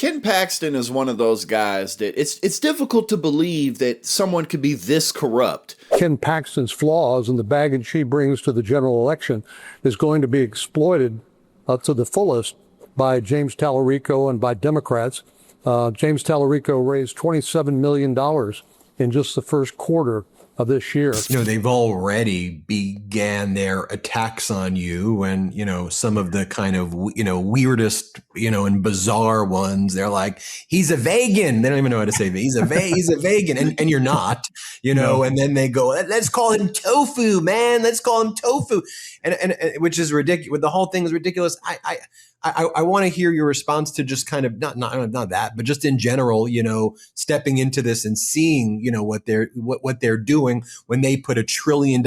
Ken Paxton is one of those guys that it's difficult to believe that someone could be this corrupt. Ken Paxton's flaws and the baggage he brings to the general election is going to be exploited to the fullest by James Talarico and by Democrats. James Talarico raised $27 million in just the first quarter of this year. They've already began their attacks on you, and, some of the kind of, weirdest, and bizarre ones. They're like, he's a vegan. They don't even know how to say that. He's a vegan. And you're not, no. And then they go, let's call him tofu, man. Let's call him tofu. And which is ridiculous. The whole thing is ridiculous. I want to hear your response to just kind of not that, but just in general, stepping into this and seeing, what they're doing when they put $1 trillion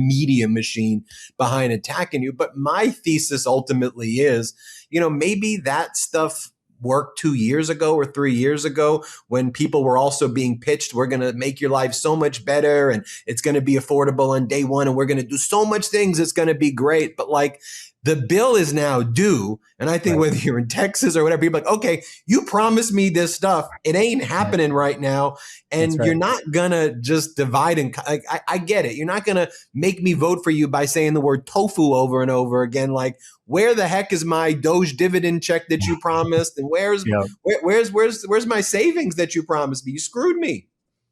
media machine behind attacking you. But my thesis ultimately is, maybe that stuff worked 2 years ago or 3 years ago when people were also being pitched, we're going to make your life so much better and it's going to be affordable on day one and we're going to do so much things. It's going to be great. But the bill is now due. And I think whether you're in Texas or whatever, you're like, okay, you promised me this stuff. It ain't happening right now. And you're not going to just divide and I get it. You're not going to make me vote for you by saying the word tofu over and over again. Like, where the heck is my Doge dividend check that you promised? And where's my savings that you promised me? You screwed me.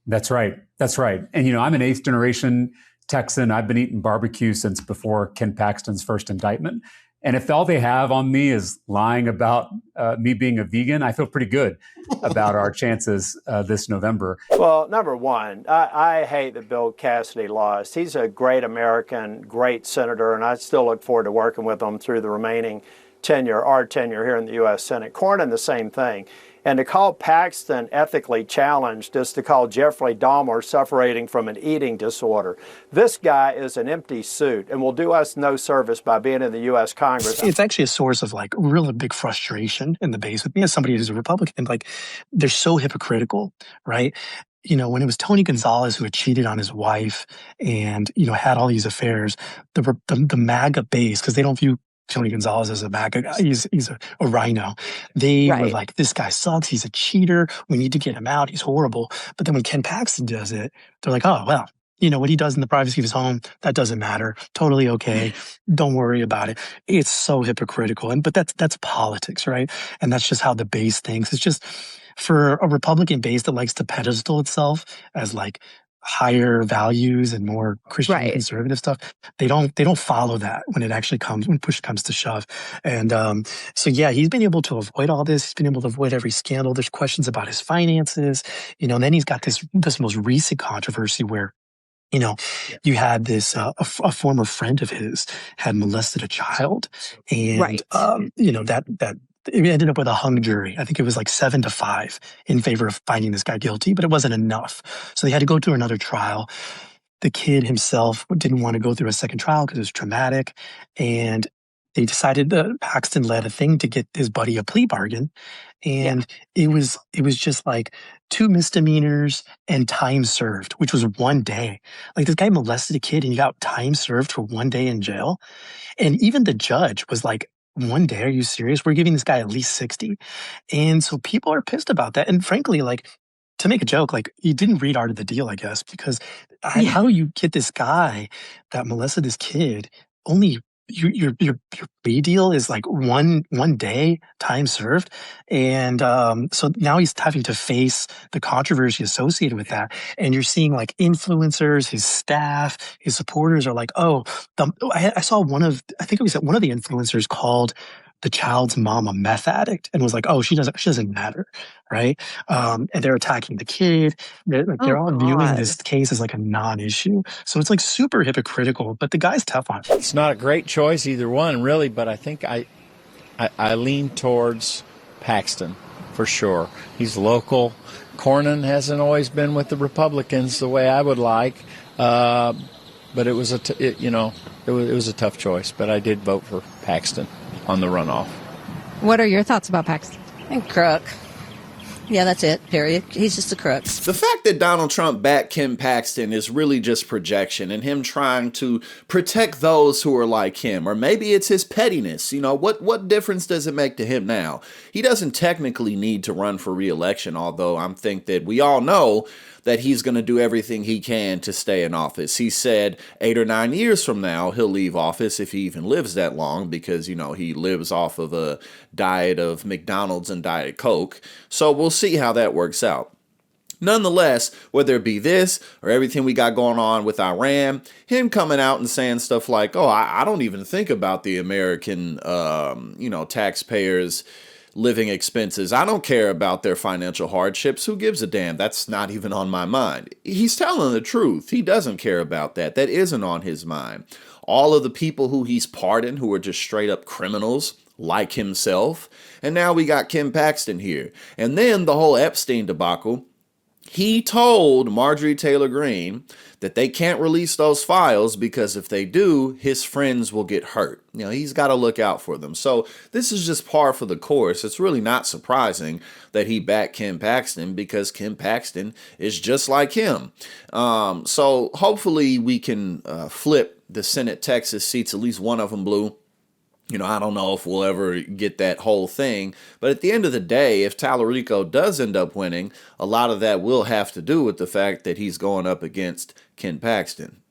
That's right. And, I'm an 8th generation Texan. I've been eating barbecue since before Ken Paxton's first indictment. And if all they have on me is lying about me being a vegan, I feel pretty good about our chances this November. Well, number one, I hate that Bill Cassidy lost. He's a great American, great senator, and I still look forward to working with him through the remaining our tenure here in the U.S. Senate. Cornyn, the same thing. And to call Paxton ethically challenged is to call Jeffrey Dahmer suffering from an eating disorder. This guy is an empty suit and will do us no service by being in the U.S. Congress. It's actually a source of really big frustration in the base with me as somebody who's a Republican. They're so hypocritical, right? When it was Tony Gonzalez who had cheated on his wife and, had all these affairs, the MAGA base, because they don't view Tony Gonzalez as a MAGA guy. He's a rhino. They were like, this guy sucks. He's a cheater. We need to get him out. He's horrible. But then when Ken Paxton does it, they're like, oh, well, what he does in the privacy of his home, that doesn't matter. Totally okay. Don't worry about it. It's so hypocritical. But that's politics, right? And that's just how the base thinks. It's just for a Republican base that likes to pedestal itself as higher values and more Christian and conservative stuff. They don't follow that when push comes to shove. And he's been able to avoid all this. He's been able to avoid every scandal. There's questions about his finances, and then he's got this most recent controversy where you had this, a former friend of his had molested a child and, that it ended up with a hung jury. I think it was 7-5 in favor of finding this guy guilty, but it wasn't enough. So they had to go through another trial. The kid himself didn't want to go through a second trial because it was traumatic. And they decided that Paxton led a thing to get his buddy a plea bargain. And it was just 2 misdemeanors and time served, which was 1 day. This guy molested a kid and he got time served for 1 day in jail. And even the judge was like, 1 day? Are you serious? We're giving this guy at least 60. And so people are pissed about that. And frankly, to make a joke, you didn't read Art of the Deal, I guess, because how do you get this guy that molested this kid only your plea deal is 1 day time served. And so now he's having to face the controversy associated with that. And you're seeing influencers, his staff, his supporters are I saw one of the influencers called the child's mom a meth addict and was like, oh, she doesn't matter, right? And they're attacking the kid. They're all viewing this case as a non-issue. So it's super hypocritical, but the guy's tough on it. It's not a great choice, either one, really, but I think I lean towards Paxton for sure. He's local. Cornyn hasn't always been with the Republicans the way I would like, but it was a tough choice. But I did vote for Paxton on the runoff. What are your thoughts about Paxton? And crook. Yeah, that's it, period. He's just a crook. The fact that Donald Trump backed Ken Paxton is really just projection and him trying to protect those who are like him. Or maybe it's his pettiness. You know, what difference does it make to him now? He doesn't technically need to run for re-election, although I think that we all know that he's going to do everything he can to stay in office. He said 8 or 9 years from now, he'll leave office if he even lives that long because, you know, he lives off of a diet of McDonald's and Diet Coke. So we'll see how that works out. Nonetheless, whether it be this or everything we got going on with Iran, him coming out and saying stuff like, oh, I don't even think about the American, taxpayers' living expenses. I don't care about their financial hardships. Who gives a damn? That's not even on my mind. He's telling the truth. He doesn't care about that. That isn't on his mind. All of the people who he's pardoned who are just straight up criminals like himself. And now we got Ken Paxton here. And then the whole Epstein debacle. He told Marjorie Taylor Greene that they can't release those files because if they do, his friends will get hurt. You know, he's got to look out for them. So this is just par for the course. It's really not surprising that he backed Ken Paxton because Ken Paxton is just like him. So hopefully we can flip the Senate Texas seats, at least one of them blue. You know, I don't know if we'll ever get that whole thing, but at the end of the day, if Talarico does end up winning, a lot of that will have to do with the fact that he's going up against Ken Paxton.